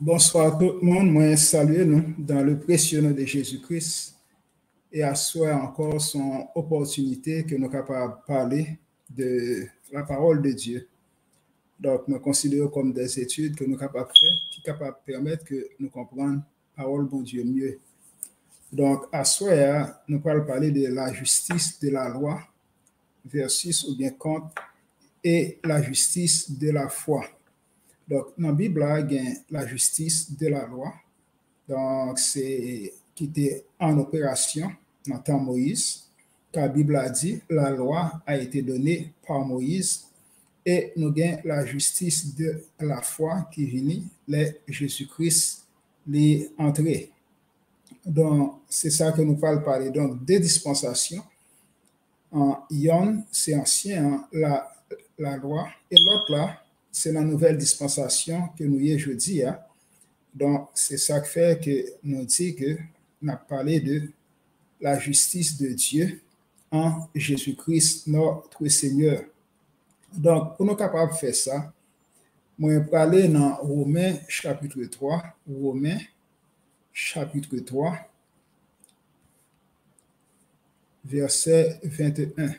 Bonsoir tout le monde, moi saluer nous dans le précieux nom de Jésus-Christ et asseoir encore son opportunité que nous sommes capables de parler de la parole de Dieu. Donc, nous considérons comme des études que nous sommes capables de faire, qui sont capables de permettre que nous comprenions la parole de Dieu mieux. Donc, asseoir, nous allons parler de la justice de la loi versus ou bien contre et la justice de la foi. Donc, dans la Bible, il y a la justice de la loi. Donc, c'est qui était en opération dans le temps de Moïse. Car la Bible a dit la loi a été donnée par Moïse et nous avons la justice de la foi qui vient, les Jésus-Christ les entrées. Donc, c'est ça que nous parlons parler. Donc, des dispensations. En Yon, c'est ancien, la loi. Et l'autre là, c'est la nouvelle dispensation que nous y jeudi. Hein. Donc, c'est ça qui fait que nous dit que nous avons parlé de la justice de Dieu en Jésus-Christ, notre Seigneur. Donc, pour nous capables de faire ça, moi, je vais aller dans Romains chapitre 3, Romains chapitre 3, verset 21.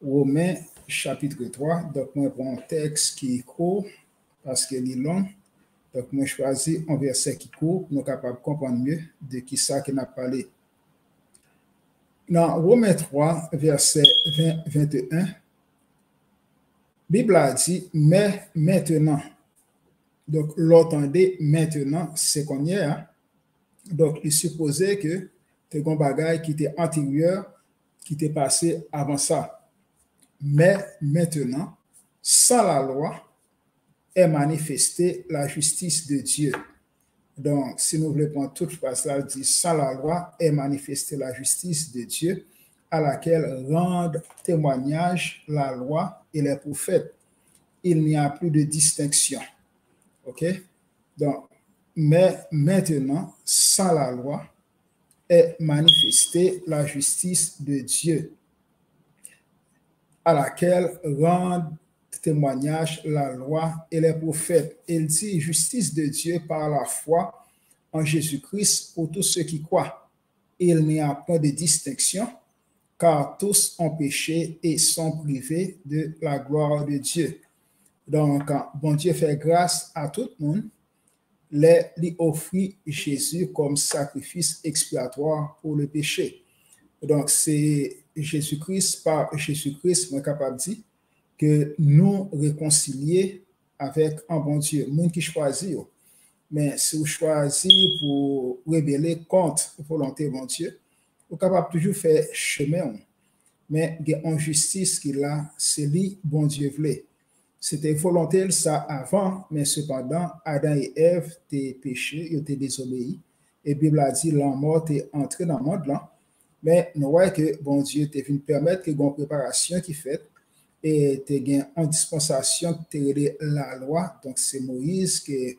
Romains chapitre 3, donc moi, je prends un texte qui est court parce qu'il est long. Donc, moi, je choisis un verset qui court pour nous capables de comprendre mieux de qui ça qu'on a parlé. Dans Romains 3, verset 21, la Bible a dit, mais maintenant. Donc, l'entendez maintenant, c'est qu'on y est. Hein? Donc, il supposait que c'est un bagage qui était antérieur, qui était passé avant ça. Mais maintenant, sans la loi, est manifestée la justice de Dieu. Donc, si nous voulons prendre toute phrase là, dit sans la loi est manifestée la justice de Dieu, à laquelle rendent témoignage la loi et les prophètes. Il n'y a plus de distinction. OK? Donc, mais maintenant, sans la loi, est manifestée la justice de Dieu, à laquelle rendent témoignage la loi et les prophètes. Il dit justice de Dieu par la foi en Jésus-Christ pour tous ceux qui croient. Il n'y a pas de distinction, car tous ont péché et sont privés de la gloire de Dieu. Donc, bon Dieu fait grâce à tout le monde, lui offrit Jésus comme sacrifice expiatoire pour le péché. Donc, c'est Jésus-Christ, par Jésus-Christ, moi capable de dire que nous réconcilier avec un bon Dieu, monde qui choisit. Mais si vous choisissez pour rebeller contre la volonté de bon Dieu, vous êtes capable toujours faire chemin. Mais il y a une justice qui là, c'est lui, bon Dieu voulait. C'était volonté ça avant, mais cependant, Adam et Ève étaient péchés, ils étaient désobéis. Et la Bible a dit, la mort est entrée dans le monde là. Mais nous voyons que bon Dieu t'a venu permettre que une préparation qui fait et tu as une dispensation qui est la loi. Donc, c'est Moïse qui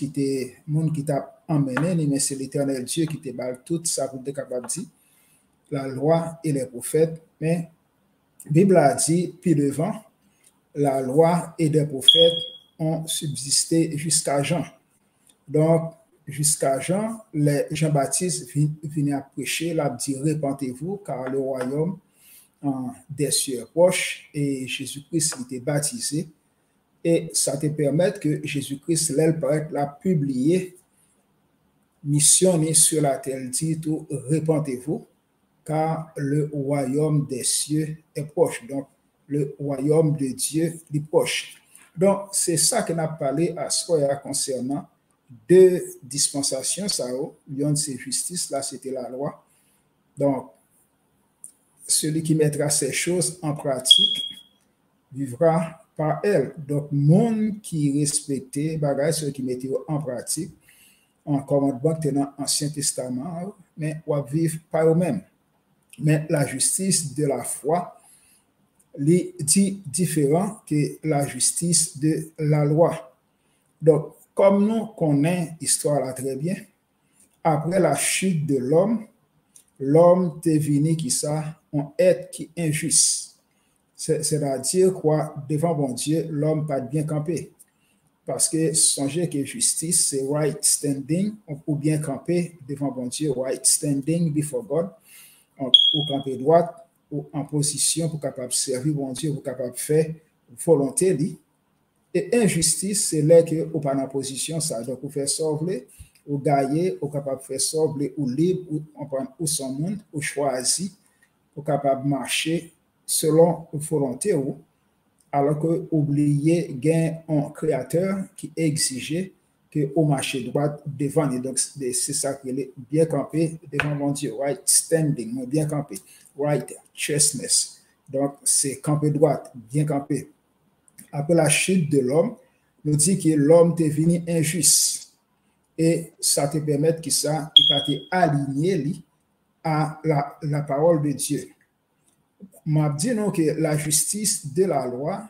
était monde qui t'a emmené, mais c'est l'Éternel Dieu qui t'a donné tout ça pour être capable de dire la loi et les prophètes. Mais la Bible a dit, puis devant, la loi et les prophètes ont subsisté jusqu'à Jean. Donc, jusqu'à Jean, Jean-Baptiste vient prêcher, il a dit, repentez-vous, car le royaume des cieux proches et Jésus-Christ était baptisé. Et ça te permet que Jésus-Christ, l'a publié, missionné sur la terre, dit tout, repentez-vous, car le royaume des cieux est proche. Donc, le royaume de Dieu est proche. Donc, c'est ça qu'on a parlé à soi concernant deux dispensations. Ça, l'une c'est justice, là c'était la loi. Donc, celui qui mettra ces choses en pratique vivra par elle. Donc, monde qui respectait, ceux qui mettaient en pratique, en commandement tenant l'Ancien Testament, mais on va vivre par eux-mêmes. Mais la justice de la foi est dit différent que la justice de la loi. Donc, comme nous connaissons l'histoire là très bien, après la chute de l'homme est venu qui ça, un être qui est injuste. C'est-à-dire quoi, devant bon Dieu, l'homme pas bien campé. parce que songez que justice, c'est right standing, ou bien camper devant bon Dieu, right standing before God, ou camper droite, ou en position pour capable servir bon Dieu, pour capable faire volonté li. Et injustice, c'est là que ou pas en position ça, donc vous faire sauver, ou gagner, ou capable faire sauver, ou libre, ou son monde, ou choisi, ou capable marcher selon volonté ou alors que oublier gain un créateur qui exigeait que au marché droit devant et donc c'est ça qui est bien campé devant mon Dieu, right standing, bien campé, right chestness, donc c'est camper droite, bien campé. Après la chute de l'homme, nous dit que l'homme est devenu injuste et ça te permet que ça il pas été aligné à la parole de Dieu. M'a dit non que la justice de la loi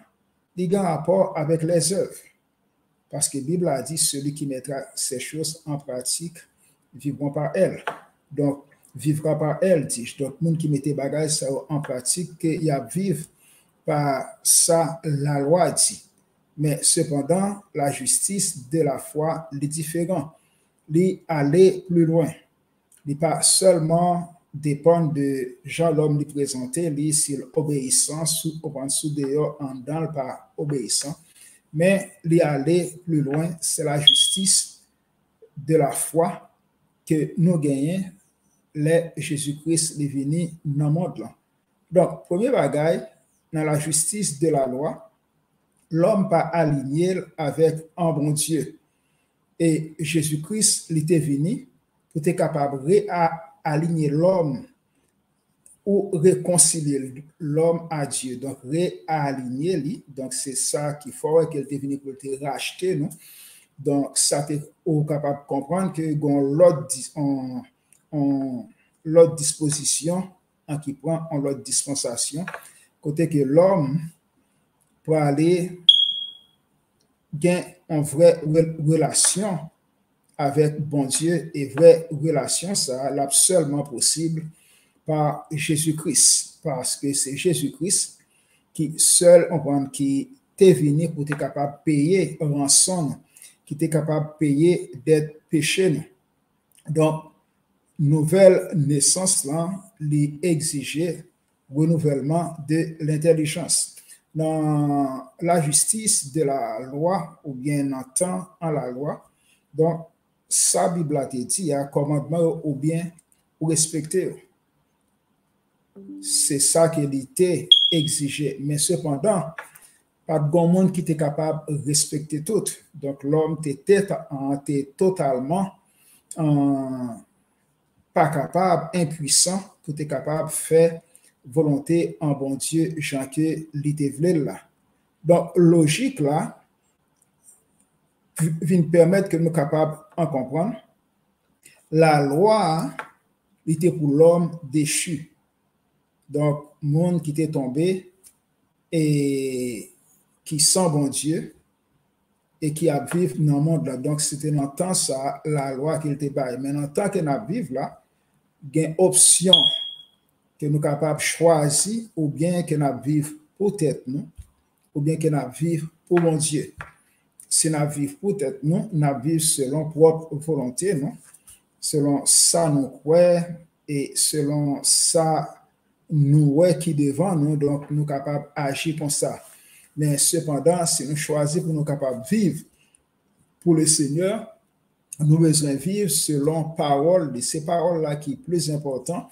il a un rapport avec les œuvres. Parce que la Bible a dit celui qui mettra ces choses en pratique vivront par elles. Donc, vivra par elles, dis-je. Donc, le monde qui mettait bagages en pratique, il a vivre par ça, la loi dit. Mais cependant, la justice de la foi est différente. Il aller plus loin. Il n'est pas seulement dépend de Jean l'homme lui présenter, lui, s'il obéissant, sous dehors, en dans par obéissant. Mais lui aller plus loin, c'est la justice de la foi que nous gagnons, les Jésus-Christ est venu dans le monde là. Donc, premier bagaille, dans la justice de la loi, l'homme pas aligné avec un bon Dieu. Et Jésus-Christ était venu pour être capable de aligner l'homme ou réconcilier l'homme à Dieu. Donc, réaligner lui. Donc, c'est ça qu'il faut qu'elle est venue pour te racheter, non? Donc, ça t'est capable de comprendre que l'autre disposition en qui prend en l'autre dispensation, côté que l'homme pour aller gagner une vraie relation avec bon Dieu et vraie relation, ça est seulement possible par Jésus-Christ, parce que c'est Jésus-Christ qui seul, qui est venu pour être capable de payer rançon, qui est capable de payer d'être péché. Donc, nouvelle naissance là, lui exigeait renouvellement de l'intelligence. Dans la justice de la loi, ou bien dans le temps en la loi, donc, sa Bible a dit, il y a un commandement ou bien ou respecter. C'est ça qui était exigé. Mais cependant, pas de grand monde qui était capable de respecter tout. Donc, l'homme était totalement pas capable, impuissant, pour être capable de faire volonté en bon Dieu, Jean que l'était là. Donc, logique là, vient permettre que nous sommes capables de comprendre. La loi était pour l'homme déchu. Donc, monde qui était tombé et qui sent bon Dieu et qui a vécu dans le monde là. Donc, c'était dans le temps ça, la loi qui était baillée. Mais dans le temps que nous vivons là, il y a une option que nous sommes capables de choisir ou bien que nous vivons pour tête nous, ou bien que nous vivons pour mon Dieu. Si nous vivons pour tête nous vivons selon propre volonté, non? Selon ça nous croyons et selon ça nous qui devant nous, donc nous capables d'agir comme ça. Mais cependant, si nous choisissons pour nous capables de vivre pour le Seigneur, nous besoin vivre selon parole, de ces paroles-là qui est plus important,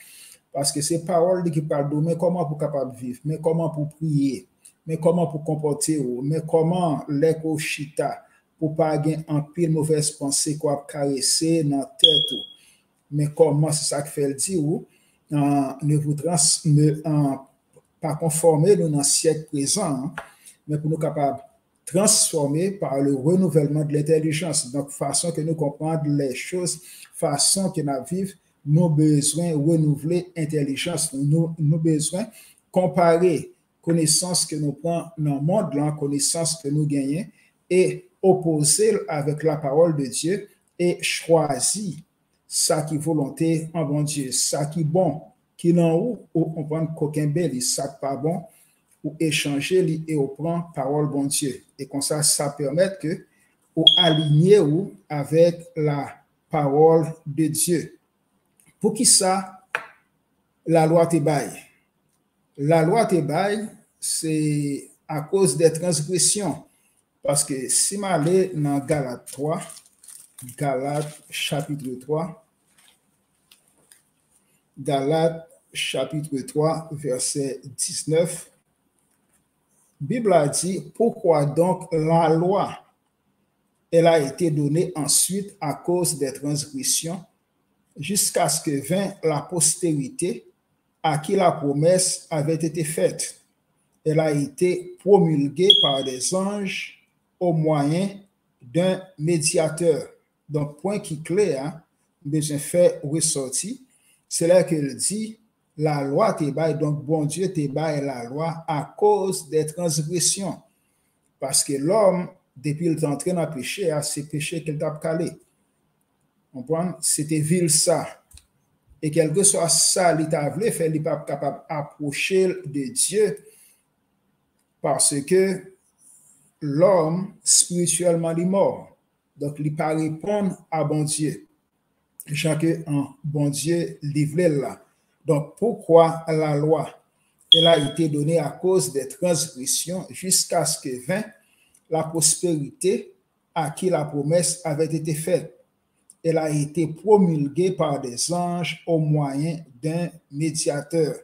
parce que ces paroles qui parlent de mais comment pour capable vivre, mais comment pour prier, mais comment pour comporter, mais comment l'éco-chita, pour pas avoir un pile mauvaise pensée quoi caresser dans la tête, mais comment c'est ça que fait le dire ou ne vous pas conformer dans le siècle présent, mais pour nous capables transformer par le renouvellement de l'intelligence. Donc, façon que nous comprenons les choses, façon que nous vivons, nous besoin renouveler l'intelligence, nous besoin comparer connaissance que nous prenons dans le monde, la connaissance que nous gagnons, et opposer avec la parole de Dieu et choisir ça qui est volonté en bon Dieu, ça qui est bon, qui n'en ou on prend qu'aucun bel, ça pas bon, ou échanger et on prend parole bon Dieu. Et comme ça permet que ou aligner ou avec la parole de Dieu. Pour qui ça, la loi te baille? La loi te baille, c'est à cause des transgressions. Parce que si je vais dans Galates 3, Galates chapitre 3, Galates chapitre 3, verset 19, Bible a dit, pourquoi donc la loi, elle a été donnée ensuite à cause des transgressions, jusqu'à ce que vint la postérité à qui la promesse avait été faite. Elle a été promulguée par des anges au moyen d'un médiateur. Donc, point qui est clair, hein, besoin fait ressortir, c'est là qu'elle dit, la loi te baille, donc bon Dieu te baille la loi à cause des transgressions. Parce que l'homme, depuis le temps entré dans le péché, c'est péché qu'il t'a calé. C'était vil ça. Et quelque soit ça, il t'a voulu faire, il n'est pas capable d'approcher de Dieu parce que l'homme spirituellement est mort. Donc, il ne peut pas répondre à bon Dieu. Jean que un bon Dieu livré là. Donc, pourquoi la loi? Elle a été donnée à cause des transgressions jusqu'à ce que vint la prospérité à qui la promesse avait été faite. Elle a été promulguée par des anges au moyen d'un médiateur.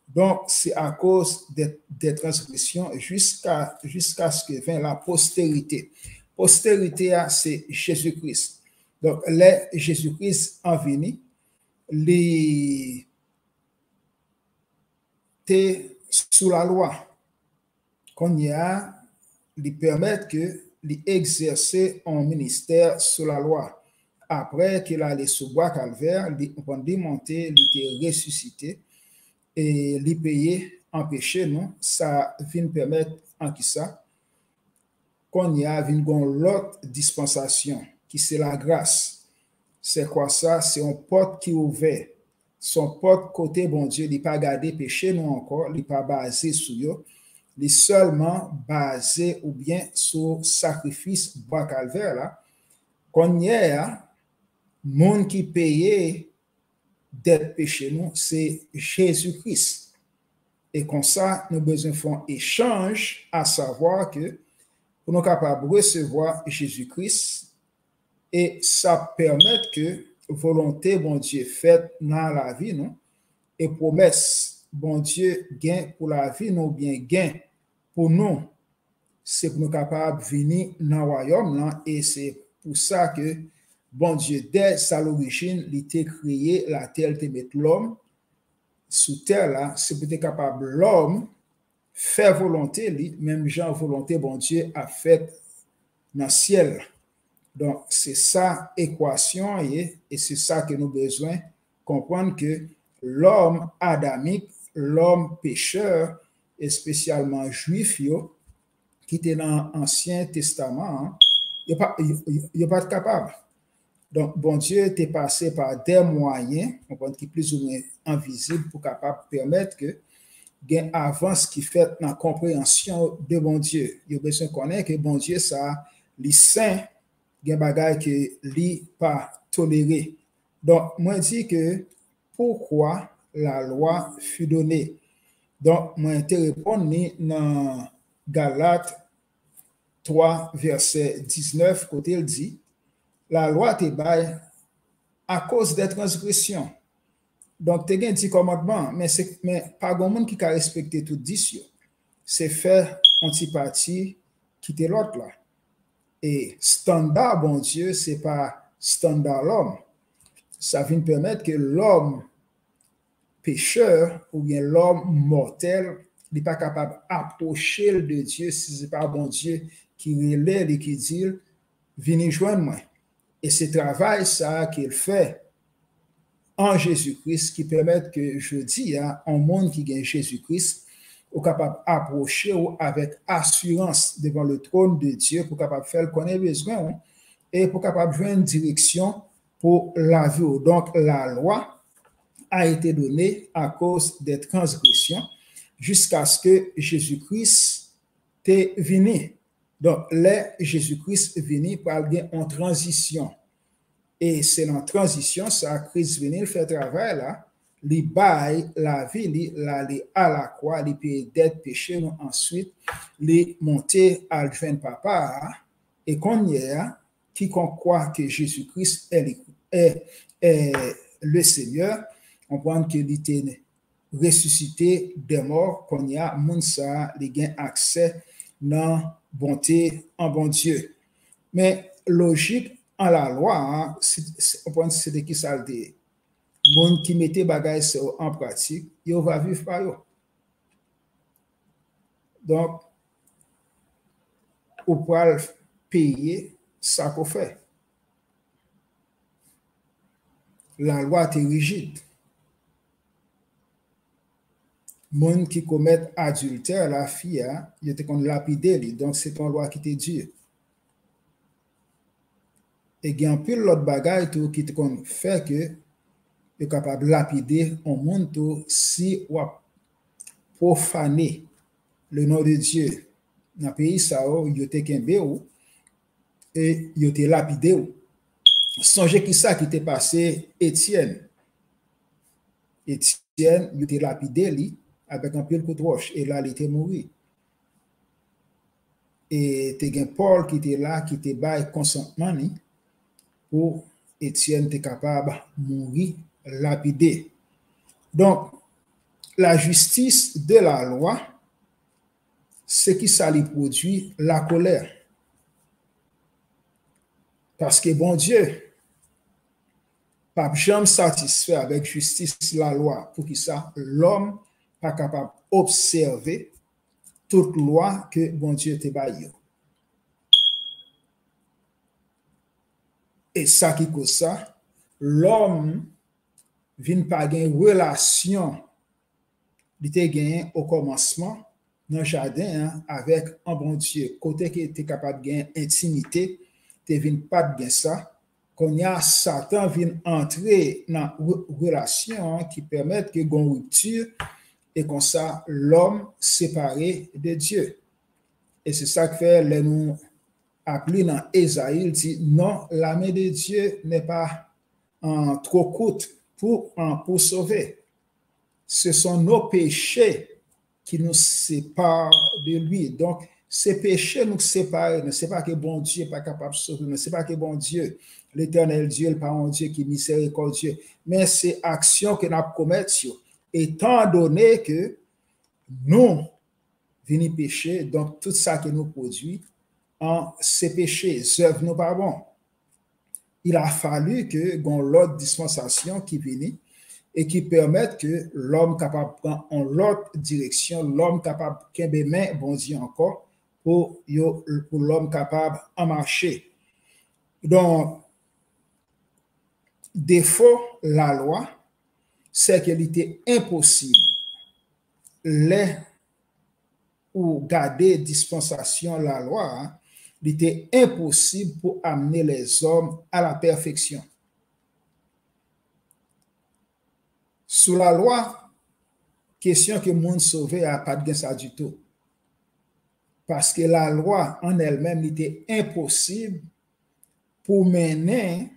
Donc, c'est à cause des transgressions jusqu'à ce que vint la postérité. Postérité, c'est Jésus-Christ. Donc, Jésus-Christ en venu, il était sous la loi. Qu'on y a, lui permettre que l'exercer un ministère sous la loi. Après qu'il allait sous bois calvaire, on dit monter, il était ressuscité et lui payer en péché, non? Ça vient permettre en qui ça? Qu'on y a l'autre dispensation, qui c'est la grâce. C'est quoi ça? C'est un porte qui est ouvert. Son porte côté bon Dieu, il n'est pas gardé péché, non encore, il n'est pas basé sur eux. Il est seulement basé ou bien sur sacrifice bois calvaire là. Qu'on y a, monde qui payait des péchés, nous, c'est Jésus-Christ. Et comme ça, nous besoin faire échange, à savoir que pour nous capables de recevoir Jésus-Christ, et ça permet que volonté, bon Dieu, faite dans la vie, non? Et promesse, bon Dieu, gain pour la vie, non bien gain pour nous. C'est pour nous capables de venir dans le royaume, là, et c'est pour ça que bon Dieu, dès sa l'origine, il a créé la terre, il a mis l'homme sous terre là, c'est pour être capable l'homme faire volonté, lui, même genre volonté, bon Dieu a fait dans le ciel. Donc, c'est ça équation et c'est ça que nous avons besoin de comprendre que l'homme adamique, l'homme pécheur, et spécialement juif, qui était dans l'Ancien Testament, il n'est pas capable. Donc, bon Dieu était passé par des moyens, qui sont plus ou moins invisibles pour capable permettre que il y ait une avance qui fait dans la compréhension de bon Dieu. Il y a besoin de connaître que bon Dieu, ça, les saints, il y a des bagages que lui pas toléré. Donc, moi, je dis que pourquoi la loi fut donnée. Donc, moi, je réponds dans Galates 3, verset 19, côté il dit, la loi te baille à cause des transgressions. Donc, tu as un petit commandement, mais pas grand monde qui a respecté tout 10. C'est faire antipathie, quitter l'autre là. Et standard, bon Dieu, ce n'est pas standard l'homme. Ça vient permettre que l'homme pécheur ou bien l'homme mortel n'est pas capable d'approcher de Dieu si ce n'est pas bon Dieu qui relève et qui dit, venez joindre moi. Et c'est travail ça qu'il fait en Jésus-Christ qui permet que je dis à un monde qui gagne Jésus-Christ est capable d'approcher avec assurance devant le trône de Dieu pour capable faire le qu'on a besoin et pour capable jouer une direction pour la vie. Donc la loi a été donnée à cause des transgressions jusqu'à ce que Jésus-Christ t'est venu. Donc, là, Jésus-Christ venu par en transition. Et c'est dans la transition, ça, Christ venu faire travail là, li bail la vie, li à la croix, li paye dette péché, nous ensuite, li monter à le joindre papa, et qu'on y est, quiconque croit que Jésus-Christ est le Seigneur, on prend qu'il était ressuscité des morts, qu'on y a, moun sa, li gain accès dans bonté en bon Dieu. Mais logique en la loi, on prend c'est de qui ça le dit. Moun qui mettait bagay en pratique, yo va vivre par yo. Donc, ou pour payer ça qu'on fait. La loi est rigide. Moun qui commet adultère, la fille, il était qu'on lapidé, donc c'est une loi qui était dure. Et il y a un peu l'autre bagay qui te fait que est capable de lapider un monde si ou profaner le nom de Dieu dans le pays ça il était kembe ou et il était lapidé ou songez qui ça qui était passé Étienne il était lapidé lui avec un peu de coup de roche et là il était mort et t'es Paul qui était là qui était bail consentement pour Étienne était capable de mourir lapidé. Donc, la justice de la loi, c'est qui ça lui produit la colère. Parce que bon Dieu, pas jamais satisfait avec justice la loi pour qui ça, l'homme pas capable d'observer toute loi que bon Dieu te baillé. Et ça qui cause ça, l'homme vient pas gagner relation il était gagné au commencement dans le jardin avec un bon Dieu côté qui était capable de gagner intimité tu viens pas de gagner ça quand y a Satan vient entrer dans relation qui permettent que gon rupture et comme ça l'homme séparé de Dieu et c'est ça que fait les nous appelé dans Ésaïe dit non la main de Dieu n'est pas trop courte pour sauver. Ce sont nos péchés qui nous séparent de lui. Donc, ces péchés nous séparent. Ne c'est pas que bon Dieu n'est pas capable de sauver. Ne c'est pas que bon Dieu, l'éternel Dieu, le parent Dieu qui est miséricordieux. Mais c'est action que nous commettons. Étant donné que nous venons pécher, donc tout ça que nous produit, en ces péchés, œuvres nous pas bon. Il a fallu que l'autre dispensation qui vienne et qui permette que l'homme capable de prendre en l'autre direction, l'homme capable de main bon Dieu encore pour l'homme capable de marcher. Donc, défaut la loi, c'est qu'il était impossible les ou garder dispensation la loi, il était impossible pour amener les hommes à la perfection. Sous la loi, question que le monde sauvé a pas de gain ça du tout. Parce que la loi en elle-même était impossible pour mener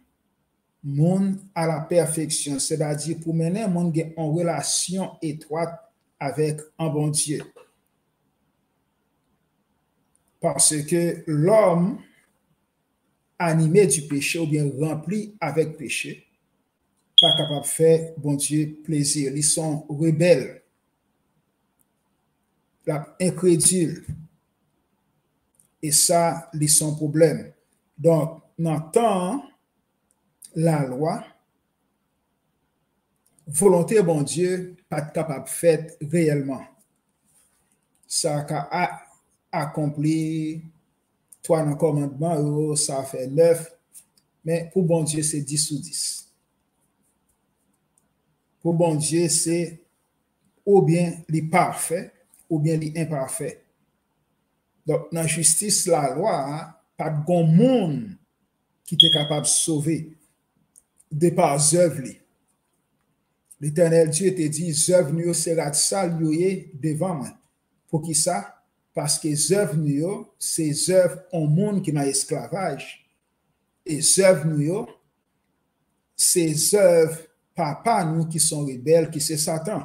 le monde à la perfection. C'est-à-dire pour mener le monde en relation étroite avec un bon Dieu. Parce que l'homme animé du péché ou bien rempli avec péché, pas capable de faire bon Dieu plaisir. Ils sont rebelles, incrédules. Et ça, ils sont problème. Donc, dans le temps, la loi, volonté bon Dieu, pas capable de faire réellement. Ça a accompli 3 dans le commandement, ça fait 9. Mais pour bon Dieu, c'est 10 sur 10. Pour bon Dieu, c'est ou bien les parfaits ou bien les imparfaits. Donc, dans la justice, la loi, pas de bon monde qui est capable de sauver de par œuvres. L'Éternel Dieu te dit, œuvres nous sera sale devant moi. Pour qui ça? parce que les œuvres, c'est œuvres en monde qui est dans l'esclavage. Et les œuvres, c'est œuvres papa nous qui sont rebelles, qui c'est Satan.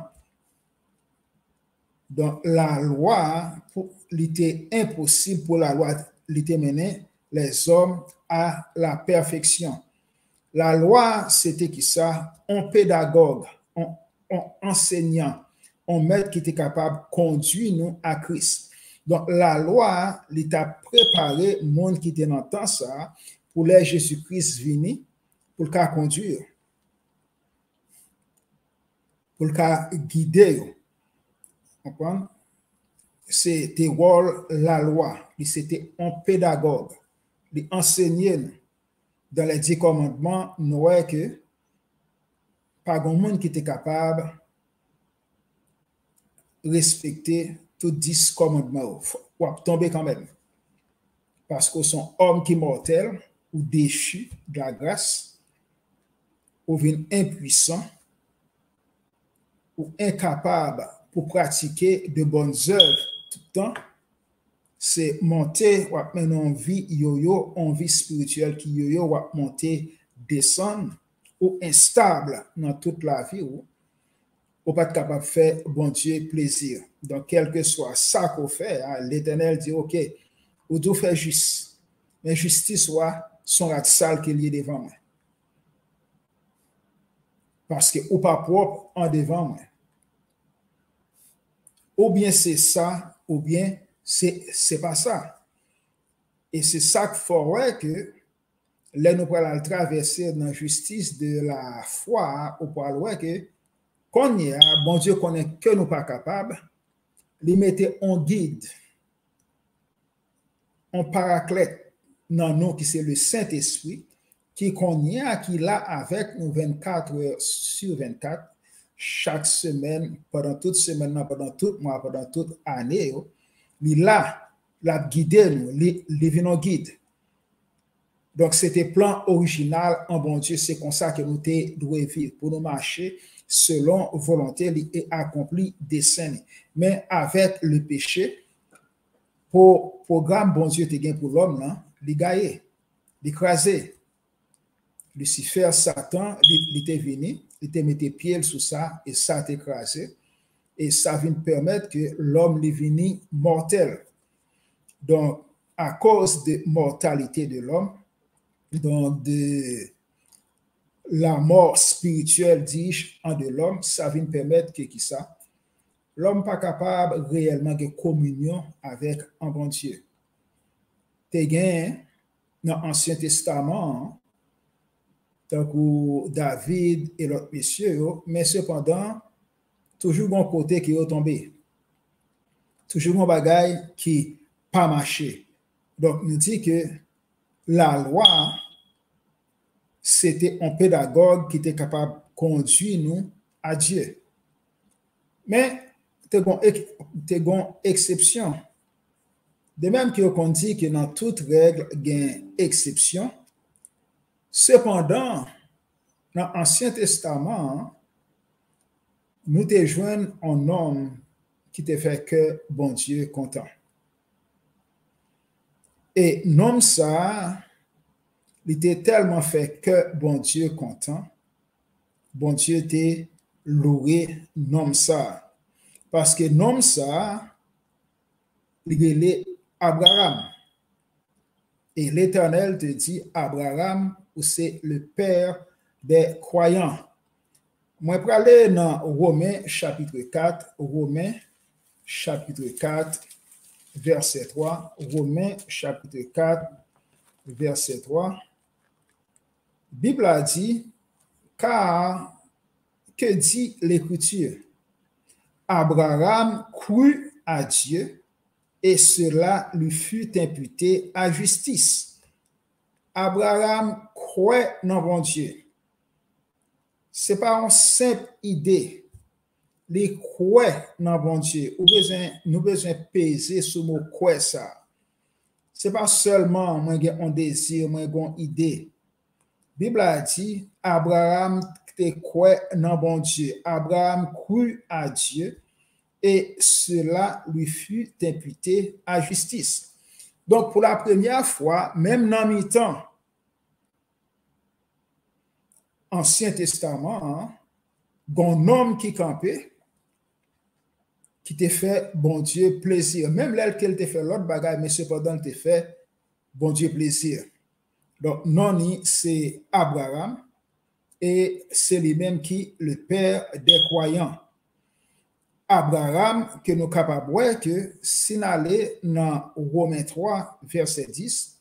Donc, la loi, il était impossible pour la loi de mener les hommes à la perfection. La loi, c'était qui ça? Un pédagogue, un enseignant, un maître qui était capable de conduire nous à Christ. Donc, la loi, il a préparé le monde qui était dans le temps ça pour les Jésus-Christ venir, pour le cas conduire, pour le cas guider. C'était la loi, c'était un pédagogue, il enseignait dans les 10 commandements, nous voyons que pas grand monde qui était capable de respecter tous 10 commandements, ou tomber quand même. Parce que sont hommes qui mortels ou déchus de la grâce, ou viennent impuissants, ou incapables pour pratiquer de bonnes œuvres tout le temps, c'est monter ou mener en vie yo-yo, en vie spirituelle qui yo-yo ou monter, descendre ou instable dans toute la vie ou pas capable de faire bon Dieu plaisir. Donc, quel que soit ça qu'on fait, l'Éternel dit, OK, ou doit faire juste, mais justice soit son rat sale qui est devant moi. Parce que ou pas propre en devant moi. Ou bien c'est ça, ou bien c'est pas ça. Et c'est ça qu'il faudrait que là, nous allons traverser dans la justice de la foi, ou pour voir que quand il y a, bon Dieu connaît que nous pas capables, il mettait en guide, en paraclète dans nous, qui c'est le Saint-Esprit, qui connaît, qui l'a avec nous 24 heures sur 24, chaque semaine, pendant toute semaine, pendant tout mois, pendant toute année, il l'a guidé nous, il vient en guide. Donc, c'était plan original en bon Dieu, c'est comme ça que nous devons vivre, pour nous marcher selon volonté et accompli dessein. Mais avec le péché, pour programme bon Dieu te gagne pour l'homme, il gagne, il écrasé. Lucifer, Satan, il était venu, il te mettait pied sous ça et ça t'a écrasé. Et ça vient permettre que l'homme est venu mortel. Donc, à cause de mortalité de l'homme, donc de la mort spirituelle, dis-je, en de l'homme, ça vient permettre que qui ça? L'homme pas capable réellement de communion avec un bon Dieu. T'es gagné dans l'Ancien Testament, donc David et l'autre messieurs, mais cependant, toujours bon côté qui est tombé. Toujours un bagaille qui pas marché. Donc, nous dit que la loi, c'était un pédagogue qui était capable de conduire nous à Dieu. Mais, tu as une exception. De même qu'on dit que dans toute règle, il y a une exception. Cependant, dans l'Ancien Testament, nous te joignons un homme qui te fait que bon Dieu content. Et l'homme ça, il était tellement fait que bon Dieu content, bon Dieu t'a loué l'homme ça. Parce que l'homme ça, il est Abraham. Et l'Éternel te dit, Abraham, c'est le père des croyants. Moi, pour aller dans Romains chapitre 4, Romains chapitre 4, verset 3, Romains chapitre 4, verset 3, Bible a dit, car que dit l'Écriture? Abraham crut à Dieu et cela lui fut imputé à justice. Abraham croit dans bon Dieu. Ce n'est pas une simple idée. Les croix dans bon Dieu. Nous besoin peser sur le mot croix ça. Ce n'est pas seulement moi j'ai un désir, moi j'ai une idée. La Bible a dit, Abraham te croit dans bon Dieu. Abraham crut à Dieu et cela lui fut imputé à justice. Donc, pour la première fois, même dans le temps, Ancien Testament, un homme qui campait, qui te fait, bon Dieu, plaisir. Même là qu'elle te fait l'autre bagaille, mais cependant, te fait, bon Dieu, plaisir. Donc, non, c'est Abraham, et c'est lui-même qui le père des croyants. Abraham, que nous capables de voir que si nous allons dans Romains 3, verset 10,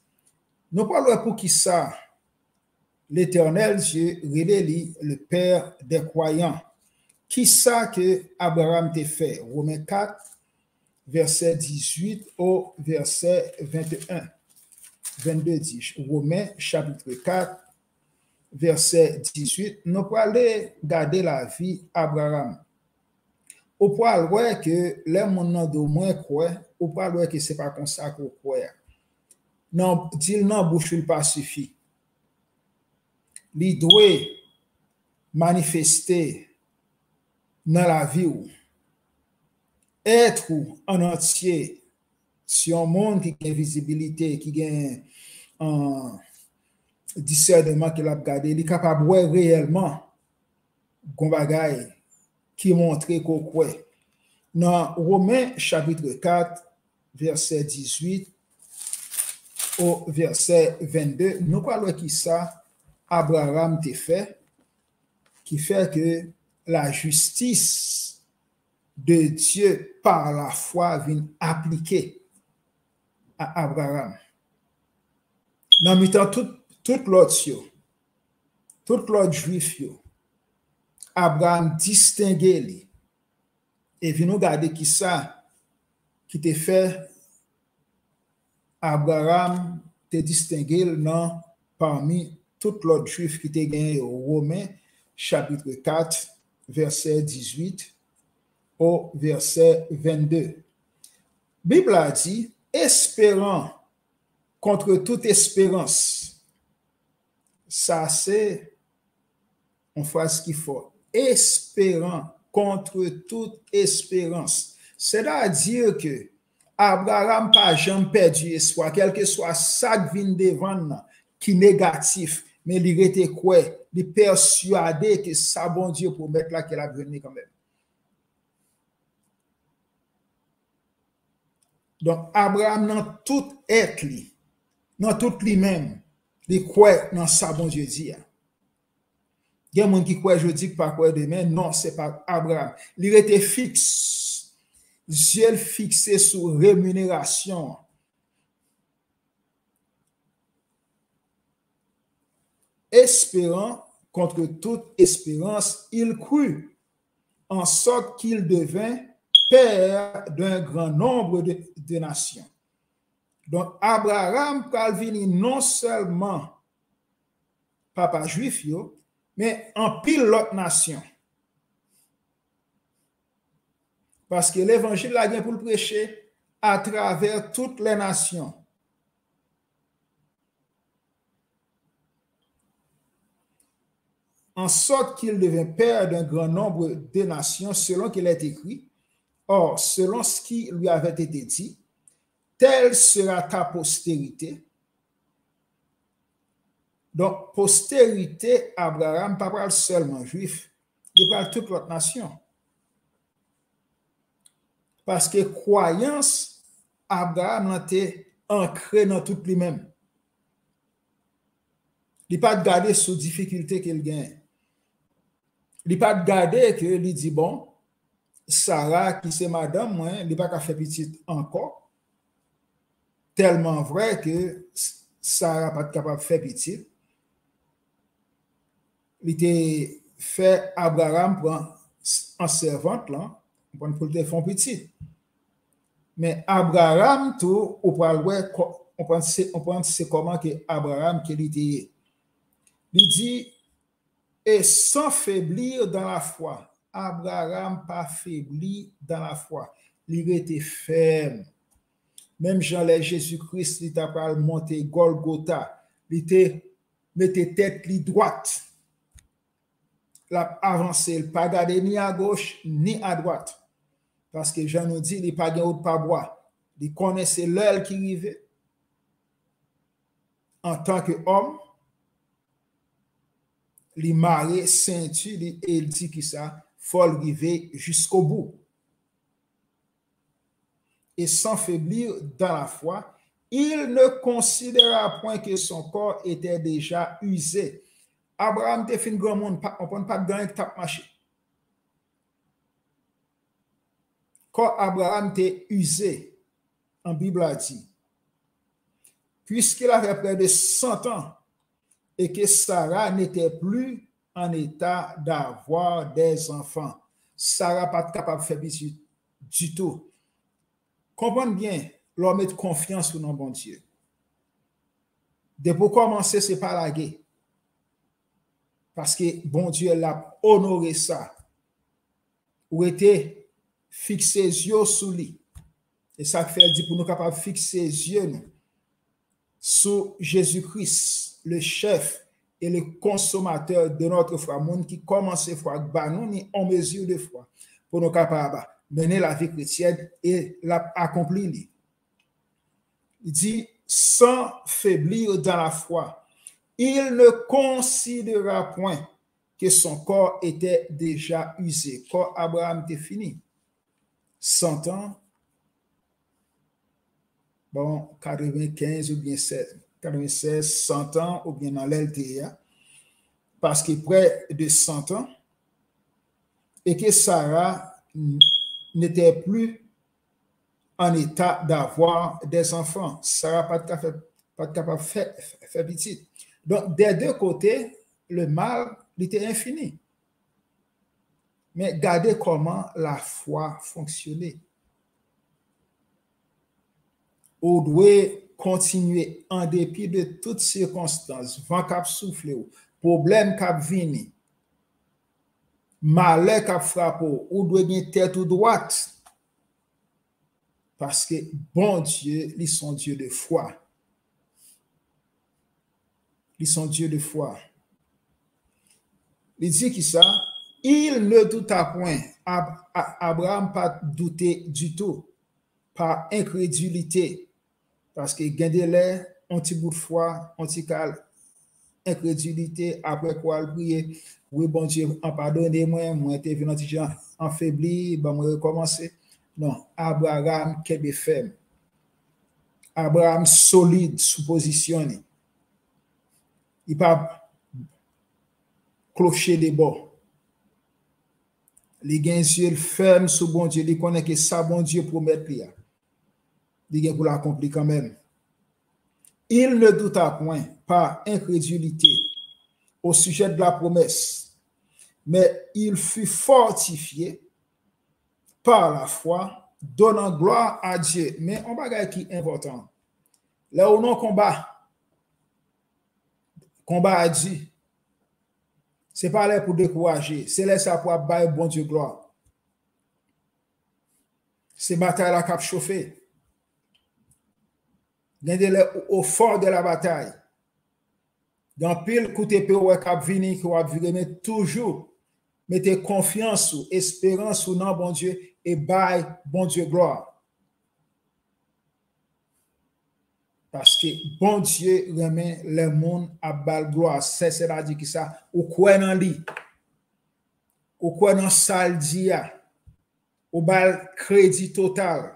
nous parlons pour qui ça, l'Éternel Dieu révèle le père des croyants. Qui ça que Abraham t'a fait? Romains 4, verset 18 au verset 21. 22 dit, Romains chapitre 4, verset 18, nous allons garder la vie Abraham. Ou pas voir que les gens de moins croient, ou pas voir que c'est pas comme ça qu'on croit. Non, dire non, bouche pas suffit. Il doit manifester dans la vie ou être en entier sur un monde qui a une visibilité, qui a un discernement qu'il a regardé, il est capable de voir réellement qu'on bagaille qui montre qu'on croit. Dans Romains chapitre 4, verset 18 au verset 22, nous parlons qui ça Abraham t'a fait, qui fait que la justice de Dieu par la foi vient appliquer à Abraham. Dans le temps, tout l'autre juif, Abraham distingué et vient nous garder qui ça qui te fait Abraham te distingué non parmi tout l'autre juif qui te gagné au Romains chapitre 4 verset 18 au verset 22. Bible a dit espérant contre toute espérance. Ça c'est on fait ce qu'il faut. Espérant contre toute espérance. C'est-à-dire que Abraham n'a jamais perdu espoir, quel que soit ça qui vient devant qui est négatif, mais il était quoi? Il est persuadé que ça, bon Dieu, pour mettre là qu'il a venu quand même. Donc, Abraham, dans tout être, dans tout lui-même, il croit dans ça, bon Dieu dit. Il y a des gens qui croient jeudi, pas croient demain. Non, ce n'est pas Abraham. Il était fixe. Dieu fixé sur rémunération. Espérant contre toute espérance, il crut en sorte qu'il devint père d'un grand nombre de nations. Donc, Abraham Calvini non seulement papa juif, mais en pile l'autre nation. Parce que l'évangile a bien pour le prêcher à travers toutes les nations. En sorte qu'il devint père d'un grand nombre de nations, selon qu'il est écrit. Or, selon ce qui lui avait été dit, telle sera ta postérité. Donc, postérité, Abraham, pas parle seulement juif, il parle toute l'autre nation. Parce que croyance, Abraham était ancré dans tout lui-même. Il n'a pas gardé sous difficulté qu'il gagne. Il n'a pas gardé que il dit bon, Sarah, qui c'est madame, moi, il n'a pas fait petite encore. Tellement vrai que Sarah n'est pas capable de faire petite. Il était fait Abraham en servante, là, pour le faire petit. Mais Abraham, tout, on pense comment que Abraham, qu'il était. Il dit, et sans faiblir dans la foi. Abraham pas faibli dans la foi. Il était ferme. Même Jean Jésus-Christ, il t'a pas monté Golgotha. Il était mettait tête li droite. L'a avancé, il pas gardé ni à gauche ni à droite. Parce que Jean nous dit, il n'y a pas de autre pas boire. Il connaissait l'heure qui arrivait. En tant qu'homme, il marre ceinture et il dit que ça, faut arriver jusqu'au bout. Et sans faiblir dans la foi, il ne considéra point que son corps était déjà usé. Abraham te fin grand monde, on ne pas de gang tap marché. Quand Abraham était usé, en Bible a dit, puisqu'il avait près de 100 ans et que Sarah n'était plus en état d'avoir des enfants. Sarah pas capable de faire du tout. Comprenez bien, l'homme met confiance dans bon Dieu. Depuis commencer, c'est pas la guerre. Parce que bon Dieu l'a honoré ça. Ou était fixé les yeux sous lui. Et ça fait dire pour nous capables de fixer les yeux sur Jésus-Christ, le chef et le consommateur de notre foi. Monde qui commence à foi, nous ni en mesure de foi pour nous capables de mener la vie chrétienne et l'accomplir. Il dit, sans faiblir dans la foi, il ne considéra point que son corps était déjà usé. Corps Abraham était fini. 100 ans, bon, 95 ou bien 96, 100 ans ou bien dans l'LTA, parce que près de 100 ans, et que Sarah n'était plus en état d'avoir des enfants. Sarah pas capable de faire petit. Donc, des deux côtés, le mal était infini. Mais regardez comment la foi fonctionnait. On doit continuer en dépit de toutes circonstances, vent cap souffle, problème cap vini, malheur cap frappe, on doit gagner tête ou droite. Parce que bon Dieu, ils sont Dieu de foi. Ils sont Dieu de foi. Il dit qui ça? Il ne douta point. Abraham pas douté du tout. Par incrédulité. Parce que gardez-les, un petit bout de foi, un petit calme, incrédulité, après quoi le prier. Oui, bon Dieu, en pardonnez-moi, moi, t'es venu en faibli, ben, moi, recommencer. Non, Abraham kebe ferme. Abraham solide, sous positionné. Il pas clocher des bords. Les gens yeux ferme sous bon Dieu, il connaît que ça bon Dieu promet lui. Il gagne pour l'accomplir quand même. Il ne douta point par incrédulité au sujet de la promesse, mais il fut fortifié par la foi, donnant gloire à Dieu. Mais on bagaille qui est important. Là où non combat à Dieu, c'est pas là pour décourager, c'est là ça pour bailler bon Dieu gloire. C'est bataille la cap chauffer. Au fort de la bataille. Dans pile coup épée ou cap vini qui va virer toujours mettez confiance ou espérance ou non bon Dieu et baille bon Dieu gloire. Parce que bon Dieu remet le monde à bal gloire. C'est-à-dire que ça, ou quoi dans lit, ou quoi dans salle dia, ou bal crédit total.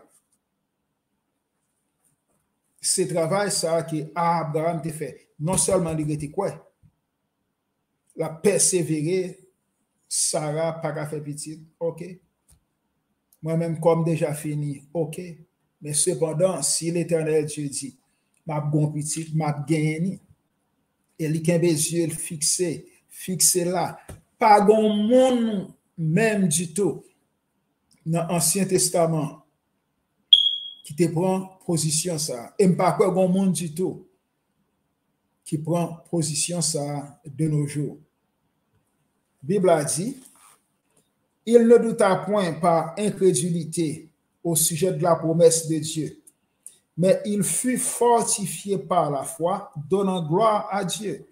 C'est travail ça que Abraham te fait. Non seulement il était quoi, la persévérer, Sarah pas fait petit, ok. Moi-même comme déjà fini, ok. Mais cependant, si l'Éternel Dieu dit, m'a bon petit, m'a gagné. Et les yeux fixé là. Pas grand monde même du tout dans l'Ancien Testament qui te prend position ça. Et pas quoi grand monde du tout qui prend position ça de nos jours. Bible a dit, il ne douta point par incrédulité au sujet de la promesse de Dieu, mais il fut fortifié par la foi, donnant gloire à Dieu.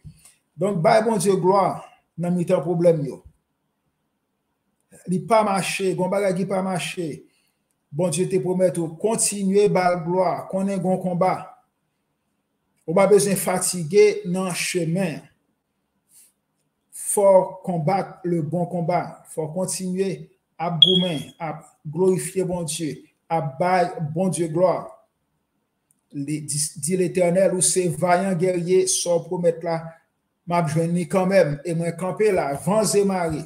Donc, bah, bon Dieu, gloire, n'a mis un problème. Il pas marché, gon bagay qui pas marché. bon Dieu te promet de continuer par gloire, qu'on ait un combat. On pas besoin de fatiguer dans le chemin. Faut combattre le bon combat. Faut continuer à gommer, à glorifier bon Dieu, à bailler bon Dieu gloire. Dit l'Éternel, ou c'est vaillant guerrier, sans promettre là, m'a joindre quand même, et moi camper là, vents et marées.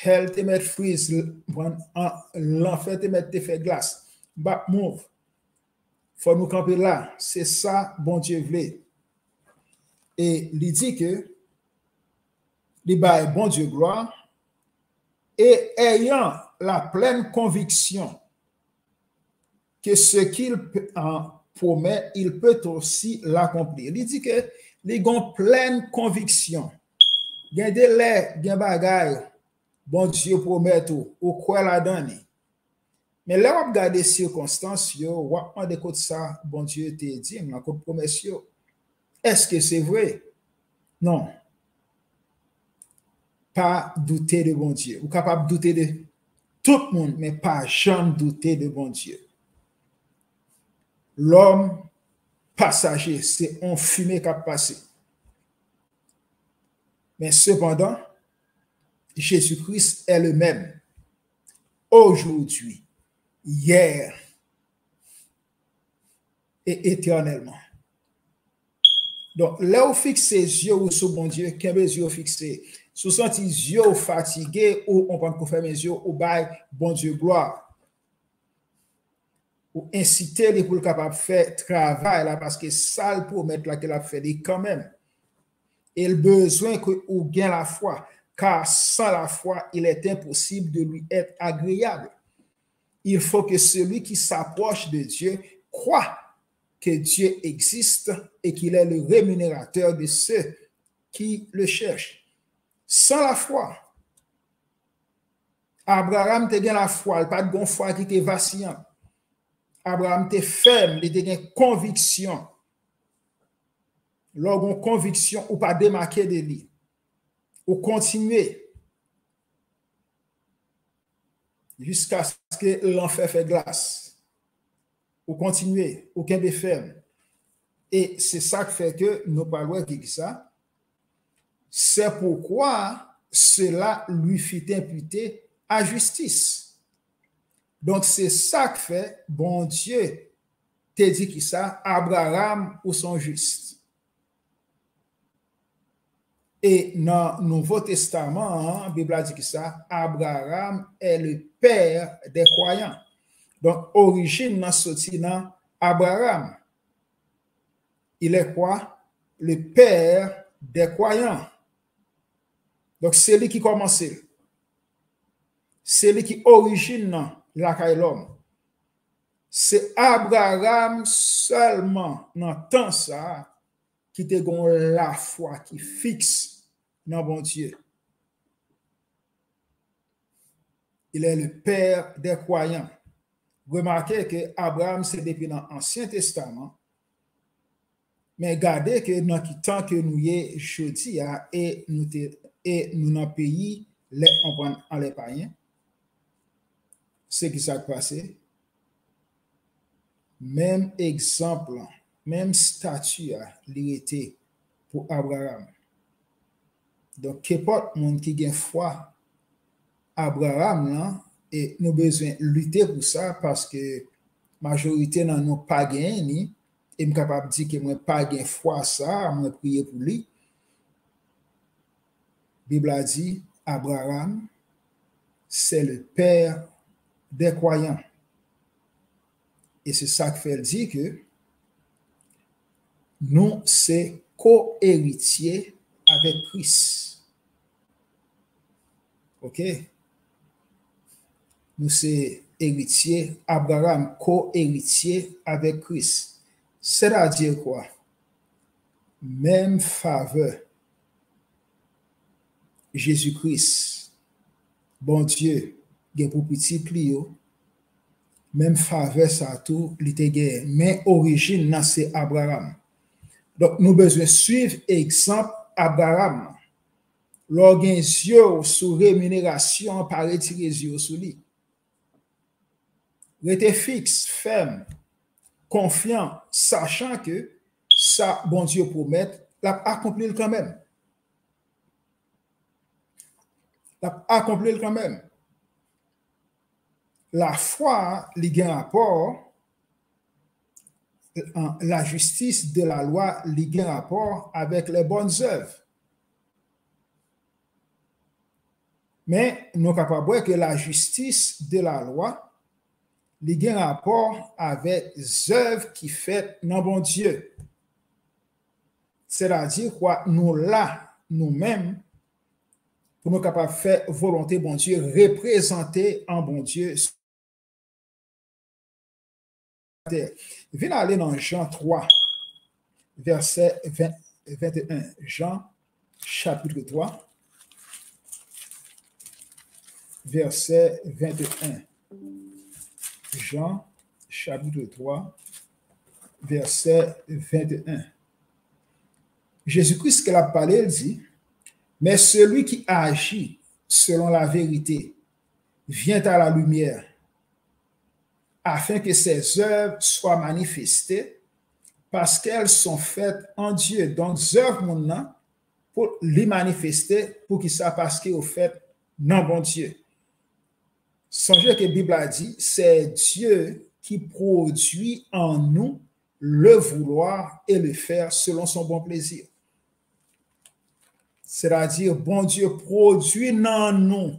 Hell te met freeze, l'enfer te met te fait glace. Bah, move. Faut nous camper là. C'est ça, bon Dieu voulait. Et il dit que, il baille bon Dieu gloire, et ayant la pleine conviction que ce qu'il en promet, il peut aussi l'accomplir. Il dit que, il a pleine conviction. Il y a des lèvres, il y a des bagailles. Bon Dieu promet tout, ou quoi la donne. Mais là, on regarde les circonstances, on va de côté ça, bon Dieu te dit, on a côté promesse. Est-ce que c'est vrai? Non. Pas douter de bon Dieu. Vous capable de douter de tout le monde, mais pas jamais douter de bon Dieu. L'homme passager, c'est un fumée qui a passé. Mais cependant, Jésus-Christ est le même aujourd'hui, hier et éternellement. Donc, là où fixe ses yeux sur bon Dieu, qu'un les yeux fixés, sous senti yeux fatigués, ou on peut faire mes yeux, ou bail bon Dieu gloire, ou inciter les pour le capable de faire travail là, parce que ça le promettre là qu'elle a fait quand même. Et le besoin que ou gain la foi, car sans la foi, il est impossible de lui être agréable. Il faut que celui qui s'approche de Dieu croit que Dieu existe et qu'il est le rémunérateur de ceux qui le cherchent. Sans la foi, Abraham te gain la foi, il pas de bonne foi qui était vacillant. Abraham te ferme, il te gain conviction. Lorsqu'on conviction ou pas démarquer de lui, ou continuer jusqu'à ce que l'enfer fait glace, ou continuer, ou qu'un ferme. Et c'est ça qui fait que nous parlons de ça. C'est pourquoi cela lui fut imputé à justice. Donc c'est ça qui fait, bon Dieu te dit qui ça, Abraham ou son juste. Et dans le Nouveau Testament, la Bible a dit que ça, Abraham est le père des croyants. Donc, origine dans sorti dans Abraham. Il est quoi? Le père des croyants. Donc, c'est lui qui commence. C'est lui qui origine dans la caille l'homme. C'est Abraham seulement dans le temps ça qui te gon la foi qui fixe dans bon Dieu. Il est le père des croyants. Remarquez que Abraham c'est depuis dans l'Ancien Testament. Mais regardez que dans le temps que nous y jeudi et nous dans le pays les en les païens, c'est qui s'est passé. Même exemple, même statut l'était pour Abraham. Donc, qu'importe monde qui a foi, Abraham, là, et nous besoin lutter pour ça parce que majorité dans nous pas gagné, et me capable de dire que moi pas gain foi ça, moi prier pour lui. Bible a dit Abraham, c'est le père des croyants. Et c'est ça qui fait dire que nous, c'est co-héritiers avec Christ. OK? Nous, c'est héritiers, Abraham, co-héritier avec Christ. C'est-à-dire quoi? Même faveur. Jésus-Christ, bon Dieu, gen pour petit clio, même faveur ça tout, li te gen, mais origine nan c'est Abraham. Donc, nous besoin suivre exemple Abraham. L'organ yeux sous rémunération par retirer yeux sous lui. rester fixe, ferme, confiant, sachant que ça, bon Dieu promet, l'a accompli quand même. L'a accompli quand même. La foi, il y a un rapport, la justice de la loi, il y a un rapport avec les bonnes œuvres. Mais nous sommes capables de voir que la justice de la loi, il y a un rapport avec les œuvres qui fait dans bon Dieu. C'est-à-dire quoi, nous là, nous-mêmes, pour nous capables de faire volonté bon Dieu, représenter en bon Dieu. Viens aller dans Jean 3, verset 21. Jean, chapitre 3, verset 21. Jean, chapitre 3, verset 21. Jésus-Christ, qu'il a parlé, il dit, mais celui qui agit selon la vérité vient à la lumière, afin que ses œuvres soient manifestées, parce qu'elles sont faites en Dieu. Donc, œuvres maintenant, pour les manifester, pour qu'ils soient parce qu'ils sont faites dans bon Dieu. Songez que la Bible a dit, c'est Dieu qui produit en nous le vouloir et le faire selon son bon plaisir. C'est-à-dire, bon Dieu produit dans nous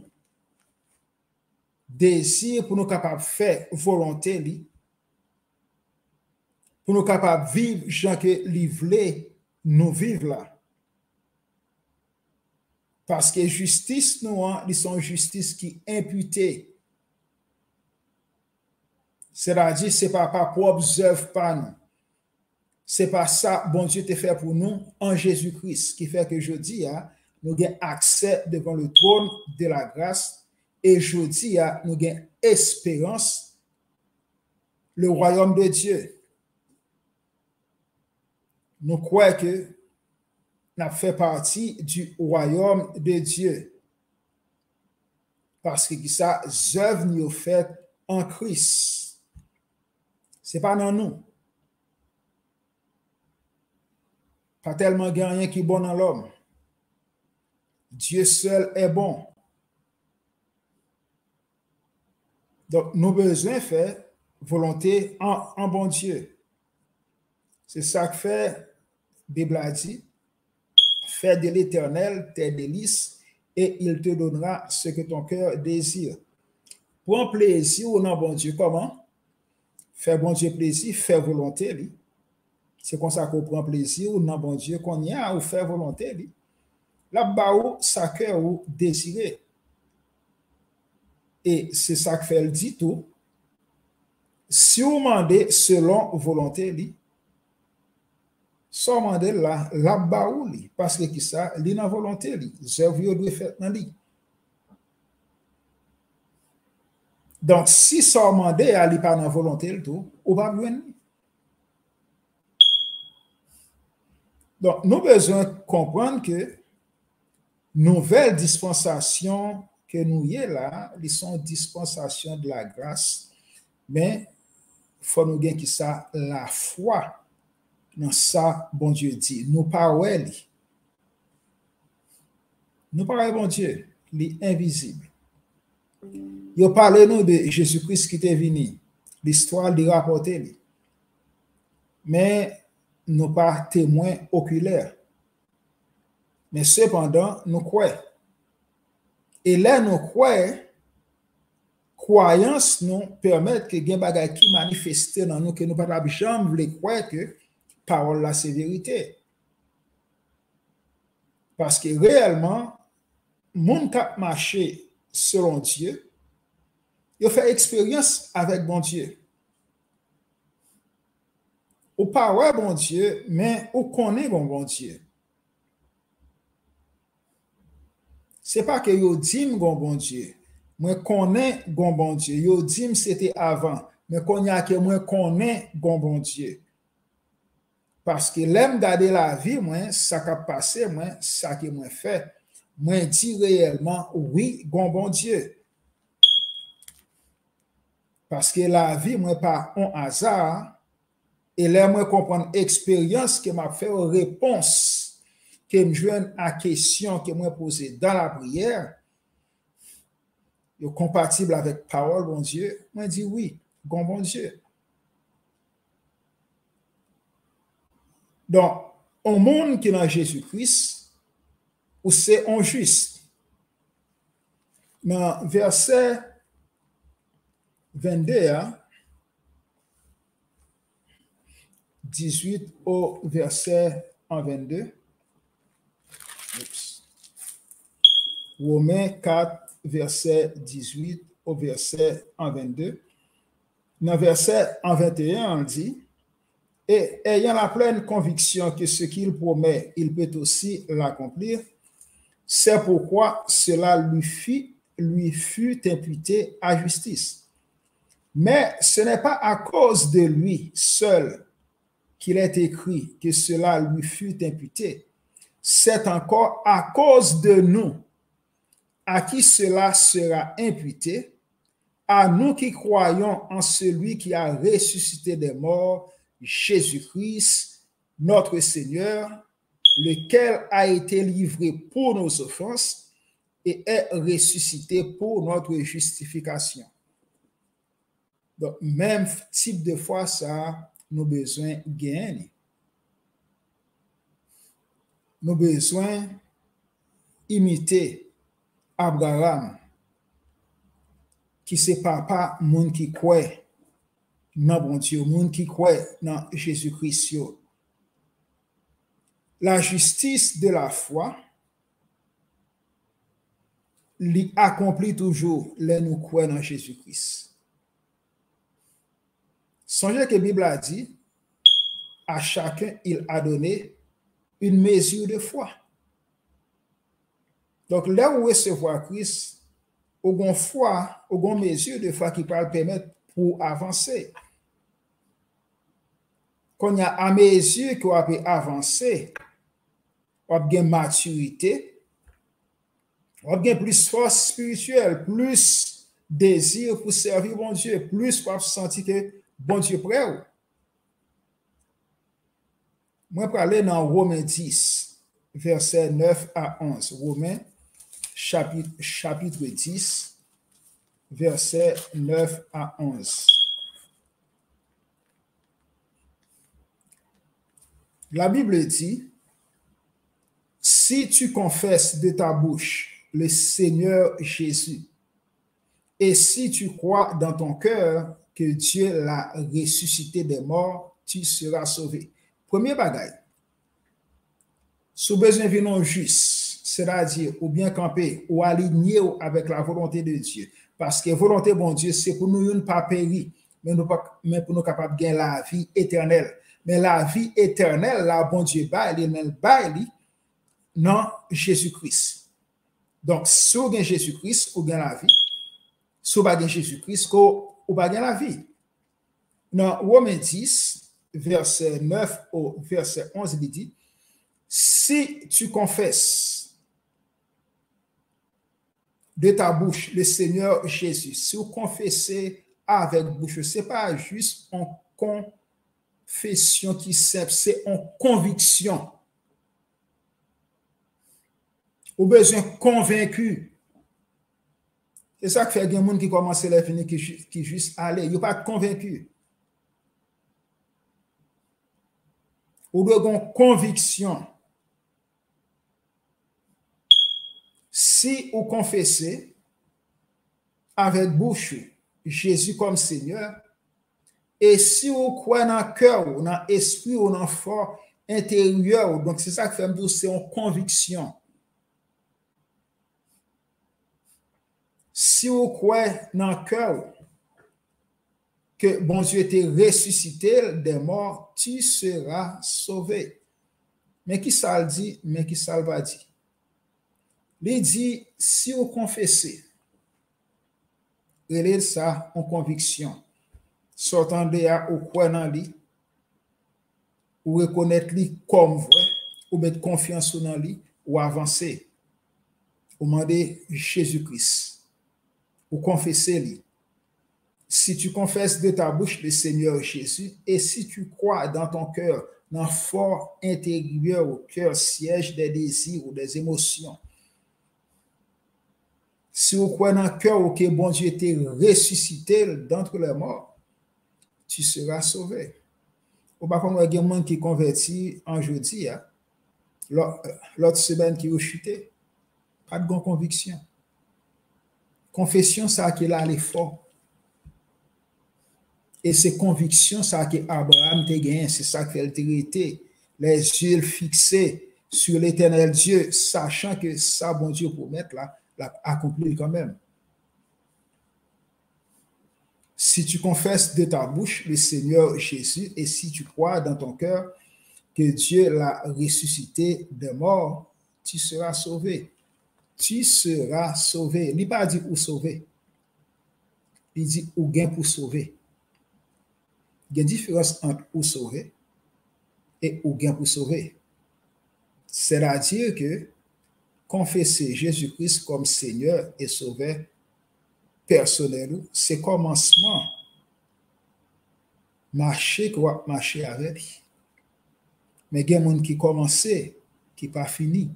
désir pour nous capables de faire volonté, pour nous capables de vivre, gens que livrer, nous vivre là. Parce que justice, nous, ils sont justice qui imputée. C'est-à-dire, ce n'est pas par propres œuvres par nous. Ce n'est pas ça, bon Dieu te fait pour nous en Jésus-Christ, qui fait que je dis, nous avons accès devant le trône de la grâce et je dis, nous avons espérance, le royaume de Dieu. Nous croyons que nous fait partie du royaume de Dieu. Parce que ça, œuvres nous faites en Christ. Ce n'est pas dans nous. Pas tellement rien qui est bon dans l'homme. Dieu seul est bon. Donc, nous avons besoin de faire volonté en bon Dieu. C'est ça que fait, la Bible a dit, fais de l'Éternel tes délices et il te donnera ce que ton cœur désire. Prends plaisir au nom bon Dieu. Comment? Faire bon Dieu plaisir, faire volonté, lui. C'est comme ça qu'on prend plaisir au nom bon Dieu, qu'on y a ou faire volonté, lui. Là-bas où sa cœur ou désiré. Et c'est ça que fait le dit tout. Si vous demandez selon volonté, lui, sans demander là-bas où lui, parce que qui ça, lui dans volonté, lui. Zèvre doit faire dans lui. Donc, si sans demander à lui pas dans volonté, le tout, ou pas besoin. Donc, nous avons besoin de comprendre que nouvelle dispensation que nous y est là, ils sont dispensation de la grâce, mais il faut nous gagner qui ça, la foi dans ça, bon Dieu dit. Nous parlons, nous parlons, bon Dieu, l'invisible. Il parle nous de Jésus-Christ qui est venu, l'histoire de rapporter, mais nous pas témoins oculaires. Mais cependant, nous croyons. Et là, nous croyons, croyance nous permet que les bagages qui manifestent dans nous, que nous ne pouvons jamais croire que parole là, c'est vérité. Parce que réellement, monde qui a marché selon Dieu, il fait expérience avec bon Dieu. Ou pas ouais bon Dieu, mais ou connaît bon Dieu. C'est pas que yo dim bon Dieu. Moi connais bon Dieu. Yo dim c'était avant, mais qu'on y a que moi connais bon Dieu. Parce que l'aime garder la vie, moi, ça qui a passé, moi, ça que moi fait, moi dis réellement oui, bon Dieu. Parce que la vie, moi, pas un hasard. Et là, moi, comprendre l'expérience que m'a fait aux réponses que me joignent à question que moi posée dans la prière, est compatible avec parole, bon Dieu. Moi, dis oui, bon Dieu. Donc, un monde qui est dans Jésus-Christ, où c'est injuste. Dans verset 22, 18 au verset 22. Romains 4, verset 18 au verset 22. Dans verset 21, on dit, et ayant la pleine conviction que ce qu'il promet, il peut aussi l'accomplir, c'est pourquoi cela lui fut imputé à justice. Mais ce n'est pas à cause de lui seul qu'il est écrit que cela lui fut imputé. C'est encore à cause de nous à qui cela sera imputé, à nous qui croyons en celui qui a ressuscité des morts, Jésus-Christ, notre Seigneur, lequel a été livré pour nos offenses et est ressuscité pour notre justification. Donc, même type de foi, ça, nous besoin de gagner. Nous besoin imiter Abraham, qui c'est papa, monde qui croit dans bon Dieu, monde qui croit dans Jésus-Christ. La justice de la foi lui accomplit toujours les nous croire dans Jésus-Christ. Songez que la Bible a dit, à chacun il a donné une mesure de foi. Donc là où recevoir Christ, au gon foi, au gon mesure de foi qui peut permettre pour avancer. Quand il y a à mesure qu'on peut avancer, on a bien maturité, on a bien plus force spirituelle, plus désir pour servir bon Dieu, plus pour sentir que bon Dieu prêt. Moi, je vais aller dans Romains 10, versets 9 à 11. Romains, chapitre 10, versets 9 à 11. La Bible dit, si tu confesses de ta bouche le Seigneur Jésus, et si tu crois dans ton cœur que Dieu l'a ressuscité des morts, tu seras sauvé. Premier bagaille, sous besoin de juste, c'est-à-dire ou bien camper ou aligner avec la volonté de Dieu. Parce que volonté bon Dieu, c'est pour nous ne pas périr, mais pour nous capables de gagner la vie éternelle. Mais la vie éternelle, la bon Dieu baille non Jésus-Christ. Donc, si vous avez Jésus-Christ, vous gagnez la vie. Si vous avez Jésus-Christ, vous gagnez la vie. Dans Romains 10, verset 9 au verset 11, il dit, si tu confesses de ta bouche le Seigneur Jésus, si vous confessez avec bouche, ce n'est pas juste en confession qui simple, c'est en conviction. Ou besoin convaincu. C'est ça que fait des gens qui commencent à finir qui juste aller, ils ne sont pas convaincus. Ou de conviction. Si vous confessez avec bouche Jésus comme Seigneur, et si vous croyez dans le cœur, dans l'esprit, ou dans le fort intérieur, donc c'est ça que fait c'est une conviction. Si vous croyez dans le cœur que bon Dieu était ressuscité des morts, tu seras sauvé. Mais qui ça le dit, mais qui ça le va dire? Il dit, si vous confessez, relève ça en conviction, sortant de là, ou croire dans lui, ou reconnaître lui comme vrai, ou mettre confiance dans lui, ou avancer, ou demander Jésus-Christ, ou confesser lui. si tu confesses de ta bouche le Seigneur Jésus, et si tu crois dans ton cœur, dans le fort intérieur au cœur, siège des désirs ou des émotions, si vous croyez dans le cœur que bon Dieu t'est ressuscité d'entre les morts, tu seras sauvé. Ou pas comme il y a des gens qui convertis en jeudi, l'autre semaine qui ont chuté, pas de bonne conviction. Confession, ça qui est là, l'effort. Et c'est conviction, ça que Abraham t'a gagné, c'est ça qui fait l'autorité, les yeux fixés sur l'éternel Dieu, sachant que ça, bon Dieu, pour mettre là, l'a accompli quand même. Si tu confesses de ta bouche le Seigneur Jésus et si tu crois dans ton cœur que Dieu l'a ressuscité des morts, tu seras sauvé. Tu seras sauvé. Il n'a pas dit où sauver. Il dit où gain pour sauver. Il y a une différence entre où sauver et où gain pour sauver. C'est-à-dire que confesser Jésus-Christ comme Seigneur et Sauveur personnel, c'est commencement marcher quoi marcher avec. Mais il y a des gens qui commencent qui pas fini.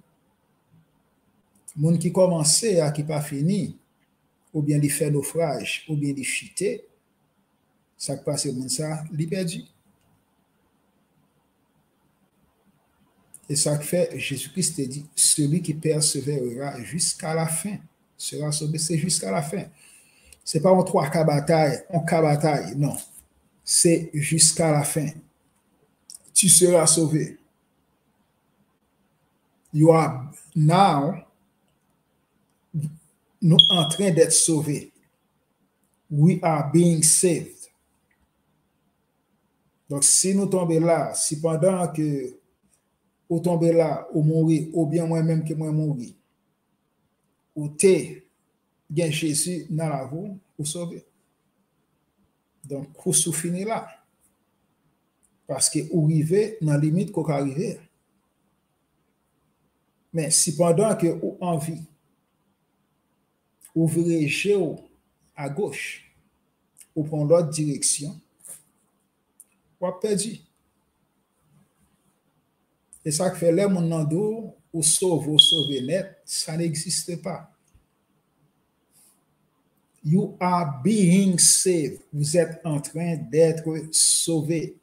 Les gens qui commencent qui pas fini, ou bien ils font naufrage, ou bien ils chutent, ça passe comme ça, ils perdu. Et ça fait, Jésus-Christ dit, celui qui persévérera jusqu'à la fin sera sauvé. C'est jusqu'à la fin. Ce n'est pas en trois cas bataille, non. C'est jusqu'à la fin. Tu seras sauvé. You are now, nous en train d'être sauvés. We are being saved. Donc, si nous tombons là, si pendant que ou tomber là, ou mourir, ou bien moi-même que moi mourir, ou t'es bien Jésus dans la vie, ou sauver. Donc, vous finissez là. Parce que vous arrivez dans la limite qu'on peut arriver. Mais si pendant que vous en vie, vous virez à gauche, ou prendre l'autre direction, vous avez perdu. Et ça fait les gens ou sauver net, ça n'existe pas. You are being saved. Vous êtes en train d'être sauvé.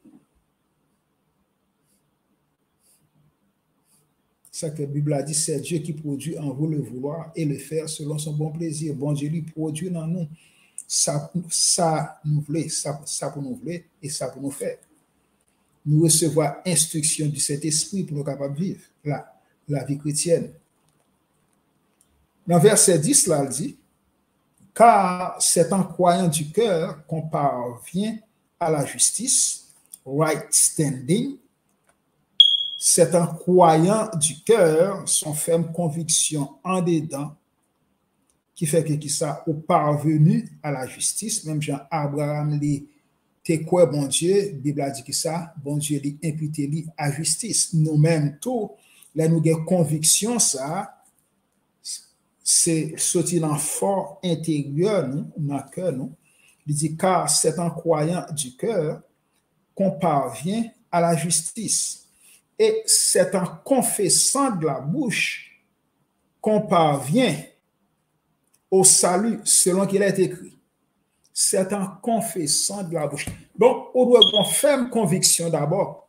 Ça que la Bible a dit, c'est Dieu qui produit en vous le vouloir et le faire selon son bon plaisir. Bon Dieu lui produit dans nous. Ça nous voulait, ça pour nous voulait et ça pour nous faire. Nous recevons instruction du Saint-Esprit pour nous capables de vivre la vie chrétienne. Dans verset 10, là, il dit, car c'est en croyant du cœur qu'on parvient à la justice, right standing. C'est en croyant du cœur, son ferme conviction en dedans, qui fait que ça ou parvenu à la justice, même Jean Abraham li te quoi bon Dieu, Bible a dit que ça, bon Dieu li imputé li à justice. Nous-mêmes tout, là nous avons conviction ça, c'est sorti dans fort intérieur nous, dans le cœur nous. Il dit car c'est en croyant du cœur qu'on parvient à la justice. Et c'est en confessant de la bouche qu'on parvient au salut selon qu'il est écrit. C'est en confessant de la bouche. Donc, on doit avoir une ferme conviction d'abord.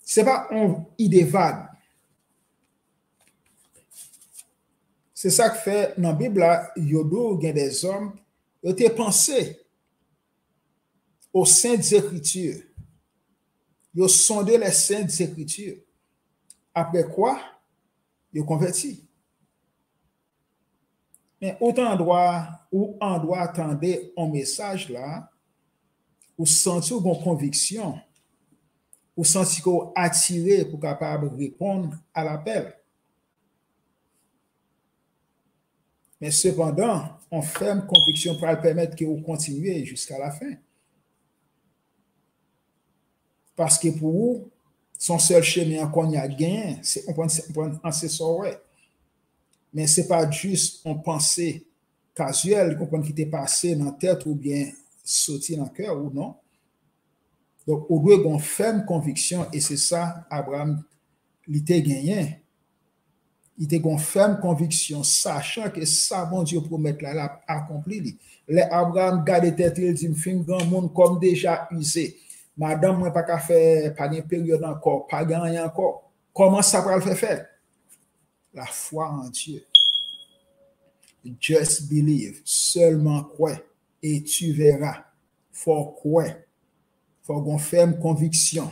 Ce n'est pas une idée vague. C'est ça que fait dans la Bible, il y a des hommes qui ont pensé aux saintes écritures. Ils ont sondé les saintes écritures. Après quoi, ils ont converti. Mais autant on doit attendre un message là, ou sentir une conviction, ou sentir qu'on attiré pour capable de répondre à l'appel. Mais cependant, on ferme conviction pour permettre que vous continuez jusqu'à la fin. Parce que pour vous, son seul chemin qu'on y a gagné, c'est on prend en ce soir. Mais ce n'est pas juste on pensée casuel, comprendre qui t'est passé dans la tête ou bien sorti dans le cœur ou non. Donc, on doit avoir une ferme conviction et c'est ça, Abraham, il était gagné. Il était une ferme conviction, sachant que ça, bon Dieu, promet là, l'a accompli. Les Abraham garde tête, il dit, fin grand monde comme déjà usé. Madame, moi, pas qu'à faire, pas une période encore, pas gagné encore. Comment ça va le faire? La foi en Dieu. Just believe, seulement crois, et tu verras. Faut croire, faut qu'on ferme conviction,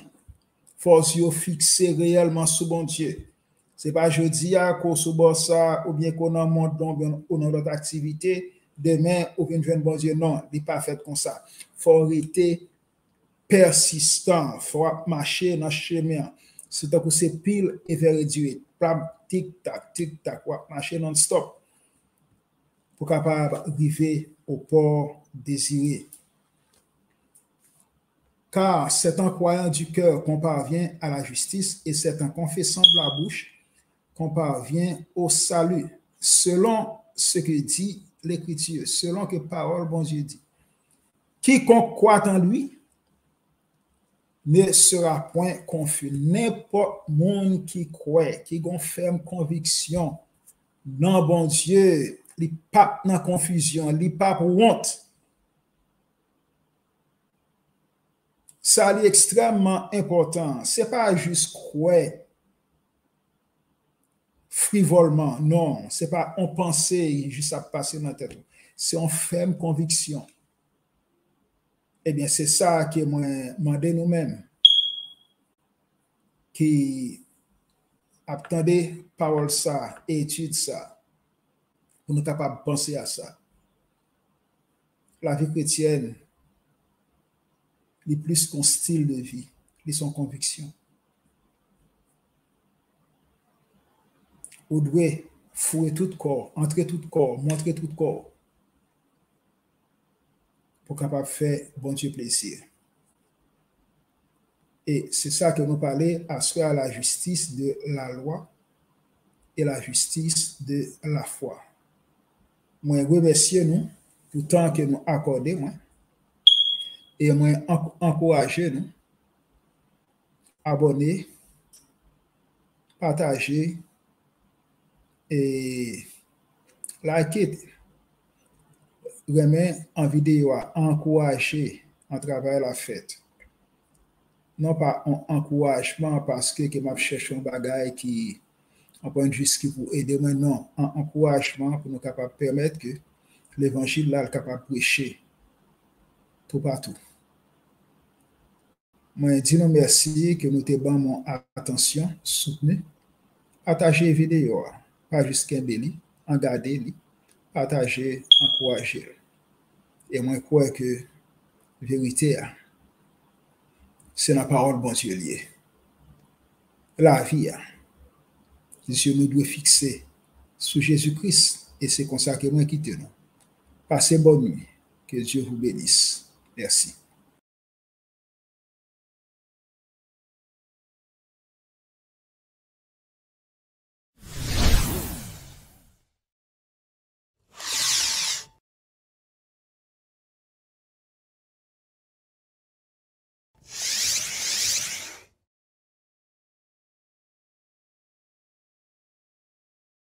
faut se fixer réellement sur bon Dieu. C'est pas jeudi à cause de ça, ou bien qu'on en monte ou dans notre activité, demain, ou bien je bon Dieu. Non, il n'est pas fait comme ça. Faut rester persistant, faut marcher dans le chemin. C'est donc c'est pile et vers réduit. Tic tac, marcher non-stop pour capable arriver au port désiré. Car c'est en croyant du cœur qu'on parvient à la justice et c'est en confessant de la bouche qu'on parvient au salut, selon ce que dit l'Écriture, selon que parole bon Dieu dit. Quiconque croit en lui ne sera point confus. N'importe monde qui croit, qui a une ferme conviction, non bon Dieu, il n'est pas dans confusion, il n'est pas pour honte. Ça est extrêmement important. Ce n'est pas juste croire frivolement, non. Ce n'est pas on pensée juste à passer dans la tête. C'est une ferme conviction. Eh bien, c'est ça que moi demande nous-mêmes qui attendez parole ça, étude ça, pour nous capables de penser à ça. La vie chrétienne, est plus qu'un style de vie, c'est son conviction. On doit fouiller tout corps, entrer tout corps, montrer tout corps, pour capable faire bon Dieu plaisir. Et c'est ça que nous parlons à la justice de la loi et la justice de la foi. Moi, remercie nous pour le temps que nous accordons, et moi, encourager nous, abonner, partager et liker, remettre en vidéo, encourager en travers la fête. Non pas un encouragement parce que je cherche un bagage qui, en point de vue, qui pour aider moi, non, un encouragement pour nous capables permettre que l'évangile là est capable de prêcher tout partout. Moi, je dis nous merci que nous t'ayons mon attention, soutenu, partagez la vidéo, pas juste qu'un béli, regardez, partagez, encouragez. Et moi, je crois que la vérité, c'est la parole bon Dieu liée. La vie, Dieu nous doit fixer sur Jésus-Christ et c'est comme ça que moi quitte nous. Passez bonne nuit. Que Dieu vous bénisse. Merci.